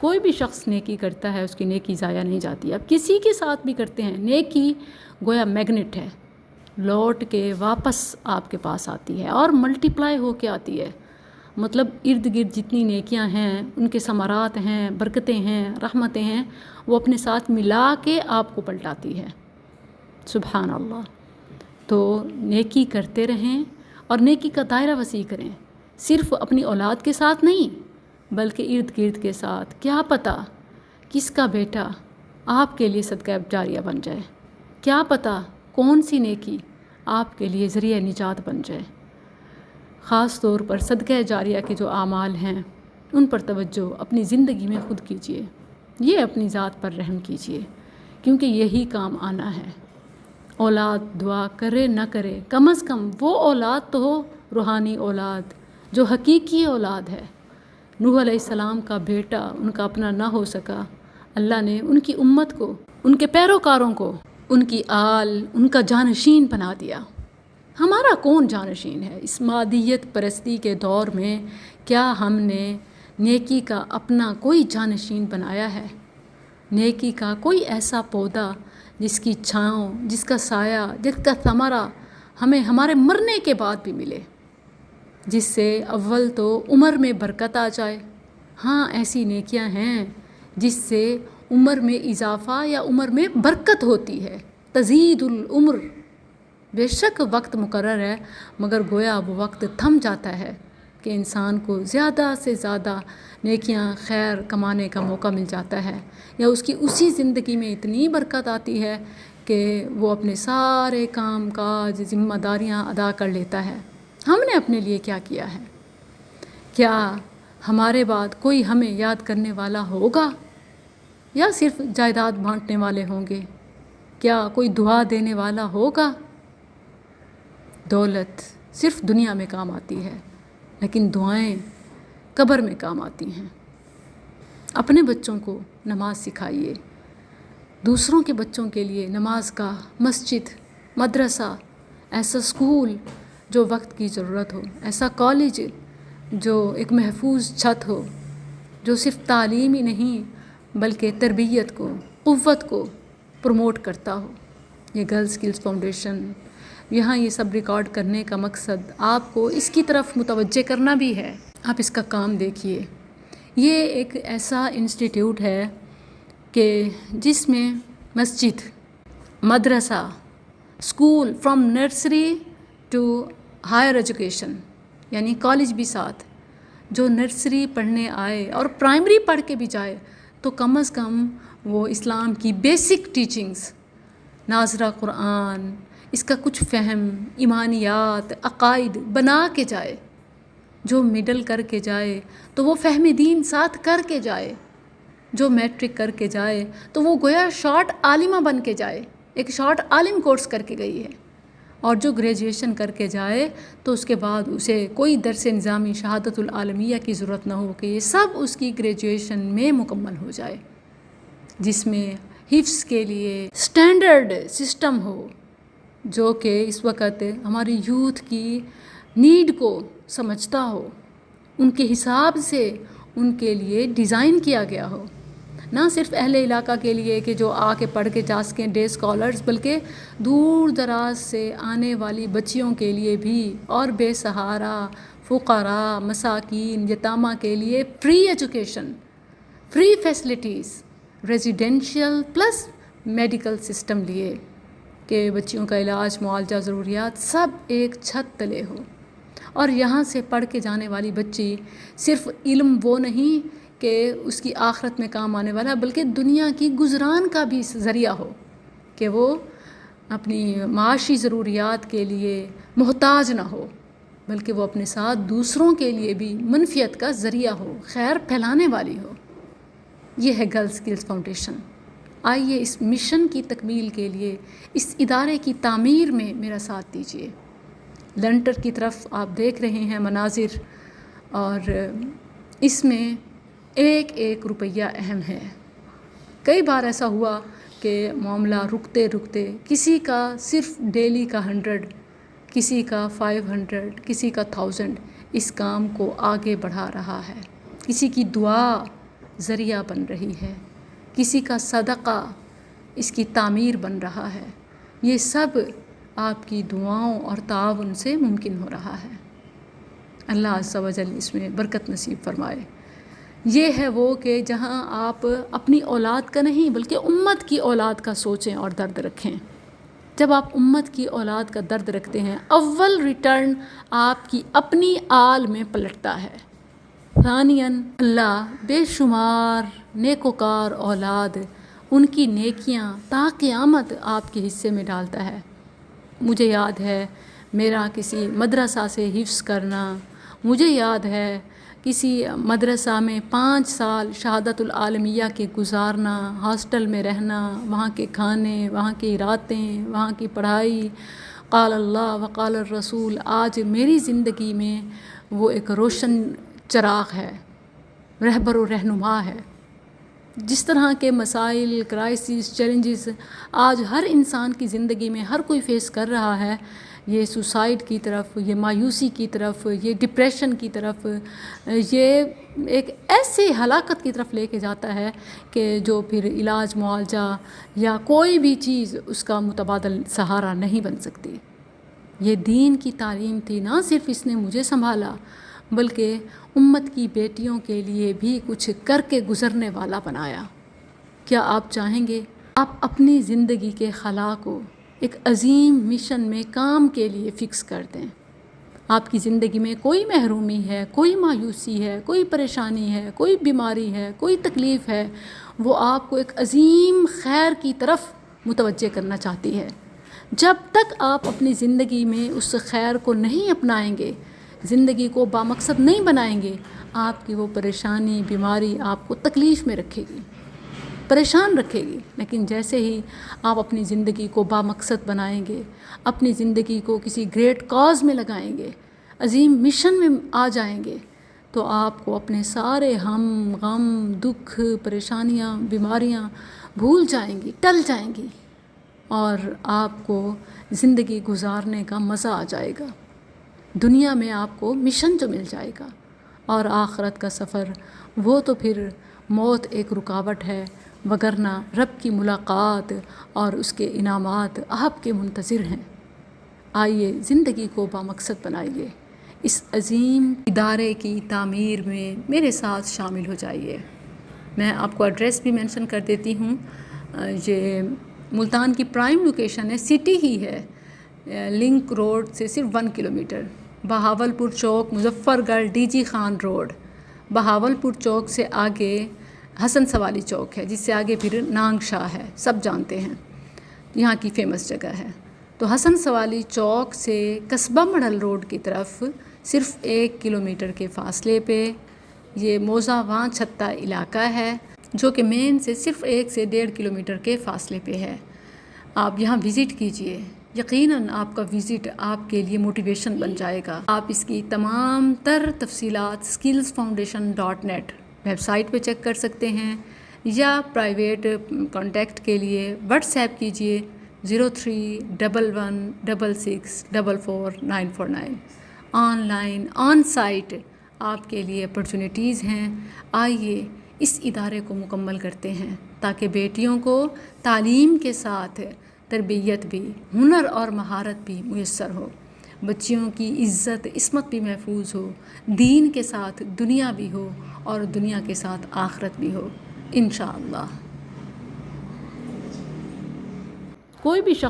کوئی بھی شخص نیکی کرتا ہے اس کی نیکی ضائع نہیں جاتی. اب کسی کے ساتھ بھی کرتے ہیں نیکی گویا میگنیٹ ہے، لوٹ کے واپس آپ کے پاس آتی ہے اور ملٹیپلائی ہو کے آتی ہے. مطلب ارد گرد جتنی نیکیاں ہیں ان کے ثمرات ہیں، برکتیں ہیں، رحمتیں ہیں، وہ اپنے ساتھ ملا کے آپ کو پلٹاتی ہے. سبحان اللہ. تو نیکی کرتے رہیں اور نیکی کا دائرہ وسیع کریں، صرف اپنی اولاد کے ساتھ نہیں بلکہ ارد گرد کے ساتھ. کیا پتہ کس کا بیٹا آپ کے لیے صدقہ جاریہ بن جائے، کیا پتہ کون سی نیکی آپ کے لیے ذریعہ نجات بن جائے. خاص طور پر صدقہ جاریہ کے جو اعمال ہیں ان پر توجہ اپنی زندگی میں خود کیجیے. یہ اپنی ذات پر رحم کیجیے کیونکہ یہی کام آنا ہے. اولاد دعا کرے نہ کرے، کم از کم وہ اولاد تو ہو، روحانی اولاد جو حقیقی اولاد ہے. نوح علیہ السلام کا بیٹا ان کا اپنا نہ ہو سکا، اللہ نے ان کی امت کو، ان کے پیروکاروں کو، ان کی آل، ان کا جانشین بنا دیا. ہمارا کون جانشین ہے اس مادیت پرستی کے دور میں؟ کیا ہم نے نیکی کا اپنا کوئی جانشین بنایا ہے؟ نیکی کا کوئی ایسا پودا جس کی چھاؤں، جس کا سایہ، جس کا ثمرہ ہمیں ہمارے مرنے کے بعد بھی ملے، جس سے اول تو عمر میں برکت آ جائے. ہاں ایسی نیکیاں ہیں جس سے عمر میں اضافہ یا عمر میں برکت ہوتی ہے، تزید العمر. بے شک وقت مقرر ہے مگر گویا وہ وقت تھم جاتا ہے کہ انسان کو زیادہ سے زیادہ نیکیاں خیر کمانے کا موقع مل جاتا ہے، یا اس کی اسی زندگی میں اتنی برکت آتی ہے کہ وہ اپنے سارے کام کاج ذمہ داریاں ادا کر لیتا ہے. ہم نے اپنے لیے کیا کیا ہے؟ کیا ہمارے بعد کوئی ہمیں یاد کرنے والا ہوگا یا صرف جائیداد بانٹنے والے ہوں گے؟ کیا کوئی دعا دینے والا ہوگا؟ دولت صرف دنیا میں کام آتی ہے لیکن دعائیں قبر میں کام آتی ہیں. اپنے بچوں کو نماز سکھائیے، دوسروں کے بچوں کے لیے نماز کا مسجد، مدرسہ، ایسا اسکول جو وقت کی ضرورت ہو، ایسا کالج جو ایک محفوظ چھت ہو، جو صرف تعلیم ہی نہیں بلکہ تربیت کو، قوت کو پروموٹ کرتا ہو. یہ گرلز اسکلز فاؤنڈیشن، یہاں یہ سب ریکارڈ کرنے کا مقصد آپ کو اس کی طرف متوجہ کرنا بھی ہے. آپ اس کا کام دیکھیے. یہ ایک ایسا انسٹیٹیوٹ ہے کہ جس میں مسجد، مدرسہ، school from nursery to higher education یعنی کالج بھی ساتھ، جو نرسری پڑھنے آئے اور پرائمری پڑھ کے بھی جائے تو کم از کم وہ اسلام کی بیسک ٹیچنگز، ناظرہ قرآن، اس کا کچھ فہم، ایمانیات، عقائد بنا کے جائے. جو مڈل کر کے جائے تو وہ فہم دین ساتھ کر کے جائے، جو میٹرک کر کے جائے تو وہ گویا شارٹ عالمہ بن کے جائے، ایک شارٹ عالم کورس کر کے گئی ہے. اور جو گریجویشن کر کے جائے تو اس کے بعد اسے کوئی درس نظامی شہادت العالمیہ کی ضرورت نہ ہو کہ یہ سب اس کی گریجویشن میں مکمل ہو جائے، جس میں حفظ کے لیے سٹینڈرڈ سسٹم ہو جو کہ اس وقت ہماری یوتھ کی نیڈ کو سمجھتا ہو، ان کے حساب سے ان کے لیے ڈیزائن کیا گیا ہو. نہ صرف اہل علاقہ کے لیے کہ جو آ کے پڑھ کے جا سکیں ڈے اسکالرز، بلکہ دور دراز سے آنے والی بچیوں کے لیے بھی اور بے سہارا فقراء، مساکین، یتامہ کے لیے free education, free facilities, residential plus medical system لیے کہ بچیوں کا علاج، معالجہ، ضروریات سب ایک چھت تلے ہو. اور یہاں سے پڑھ کے جانے والی بچی صرف علم وہ نہیں کہ اس کی آخرت میں کام آنے والا، بلکہ دنیا کی گزران کا بھی ذریعہ ہو کہ وہ اپنی معاشی ضروریات کے لیے محتاج نہ ہو، بلکہ وہ اپنے ساتھ دوسروں کے لیے بھی منفیت کا ذریعہ ہو، خیر پھیلانے والی ہو. یہ ہے گرلز اسکلز فاؤنڈیشن. آئیے اس مشن کی تکمیل کے لیے اس ادارے کی تعمیر میں میرا ساتھ دیجیے. لنٹر کی طرف آپ دیکھ رہے ہیں مناظر، اور اس میں ایک ایک روپیہ اہم ہے. کئی بار ایسا ہوا کہ معاملہ رکتے رکتے کسی کا صرف ڈیلی کا 100، کسی کا 500، کسی کا 1000 اس کام کو آگے بڑھا رہا ہے. کسی کی دعا، ذریعہ بن رہی ہے، کسی کا صدقہ اس کی تعمیر بن رہا ہے۔ یہ سب آپ کی دعاؤں اور تعاون سے ممکن ہو رہا ہے۔ اللہ عز و جل اس میں برکت نصیب فرمائے۔ یہ ہے وہ کہ جہاں آپ اپنی اولاد کا نہیں بلکہ امت کی اولاد کا سوچیں اور درد رکھیں۔ جب آپ امت کی اولاد کا درد رکھتے ہیں، اول ریٹرن آپ کی اپنی آل میں پلٹتا ہے۔ ثانیاً اللہ بے شمار نیکوکار اولاد، ان کی نیکیاں تا قیامت آپ کے حصے میں ڈالتا ہے۔ مجھے یاد ہے میرا کسی مدرسہ سے حفظ کرنا، مجھے یاد ہے کسی مدرسہ میں 5 سال شہادت العالمیہ کے گزارنا، ہاسٹل میں رہنا، وہاں کے کھانے، وہاں کی راتیں، وہاں کی پڑھائی، قال اللہ وقال الرسول آج میری زندگی میں وہ ایک روشن چراغ ہے، رہبر و رہنما ہے۔ جس طرح کے مسائل، کرائسس، چیلنجز آج ہر انسان کی زندگی میں ہر کوئی فیس کر رہا ہے، یہ سوسائڈ کی طرف، یہ مایوسی کی طرف، یہ ڈپریشن کی طرف، یہ ایک ایسی ہلاکت کی طرف لے کے جاتا ہے کہ جو پھر علاج معالجہ یا کوئی بھی چیز اس کا متبادل سہارا نہیں بن سکتی۔ یہ دین کی تعلیم تھی، نہ صرف اس نے مجھے سنبھالا بلکہ امت کی بیٹیوں کے لیے بھی کچھ کر کے گزرنے والا بنایا۔ کیا آپ چاہیں گے آپ اپنی زندگی کے خلا کو ایک عظیم مشن میں کام کے لیے فکس کر دیں؟ آپ کی زندگی میں کوئی محرومی ہے، کوئی مایوسی ہے، کوئی پریشانی ہے، کوئی بیماری ہے، کوئی تکلیف ہے، وہ آپ کو ایک عظیم خیر کی طرف متوجہ کرنا چاہتی ہے۔ جب تک آپ اپنی زندگی میں اس خیر کو نہیں اپنائیں گے، زندگی کو بامقصد نہیں بنائیں گے، آپ کی وہ پریشانی، بیماری آپ کو تکلیف میں رکھے گی، پریشان رکھے گی۔ لیکن جیسے ہی آپ اپنی زندگی کو بامقصد بنائیں گے، اپنی زندگی کو کسی گریٹ کاز میں لگائیں گے، عظیم مشن میں آ جائیں گے، تو آپ کو اپنے سارے ہم، غم، دکھ، پریشانیاں، بیماریاں بھول جائیں گی، ٹل جائیں گی، اور آپ کو زندگی گزارنے کا مزہ آ جائے گا۔ دنیا میں آپ کو مشن جو مل جائے گا، اور آخرت کا سفر وہ تو پھر موت ایک رکاوٹ ہے، وگرنہ رب کی ملاقات اور اس کے انعامات آپ کے منتظر ہیں۔ آئیے زندگی کو بامقصد بنائیے، اس عظیم ادارے کی تعمیر میں میرے ساتھ شامل ہو جائیے۔ میں آپ کو ایڈریس بھی مینشن کر دیتی ہوں۔ یہ ملتان کی پرائم لوکیشن ہے، سٹی ہی ہے، لنک روڈ سے صرف 1 کلومیٹر، بہاولپور چوک، Muzaffargarh, D G Khan road. Bahawalpur چوک سے آگے حسن سوالی چوک ہے، جس سے آگے پھر نانگ شاہ ہے، سب جانتے ہیں، یہاں کی فیمس جگہ ہے۔ تو حسن سوالی چوک سے قصبہ مڈل روڈ کی طرف صرف 1 کلومیٹر کے فاصلے پہ یہ موزہ واں چھتہ علاقہ ہے، جو کہ مین سے صرف 1 سے 1.5 کلومیٹر کے فاصلے پہ ہے۔ آپ یہاں وزٹ کیجئے، یقیناً آپ کا وزٹ آپ کے لیے موٹیویشن بن جائے گا۔ آپ اس کی تمام تر تفصیلات skillsfoundation.net ویب سائٹ پہ چیک کر سکتے ہیں، یا پرائیویٹ کانٹیکٹ کے لیے واٹس ایپ کیجئے 031166444949۔ آن لائن، آن سائٹ آپ کے لیے اپرچونیٹیز ہیں۔ آئیے اس ادارے کو مکمل کرتے ہیں تاکہ بیٹیوں کو تعلیم کے ساتھ تربیت بھی، ہنر اور مہارت بھی میسر ہو، بچیوں کی عزت عصمت بھی محفوظ ہو، دین کے ساتھ دنیا بھی ہو اور دنیا کے ساتھ آخرت بھی ہو انشاءاللہ۔ کوئی بھی شخص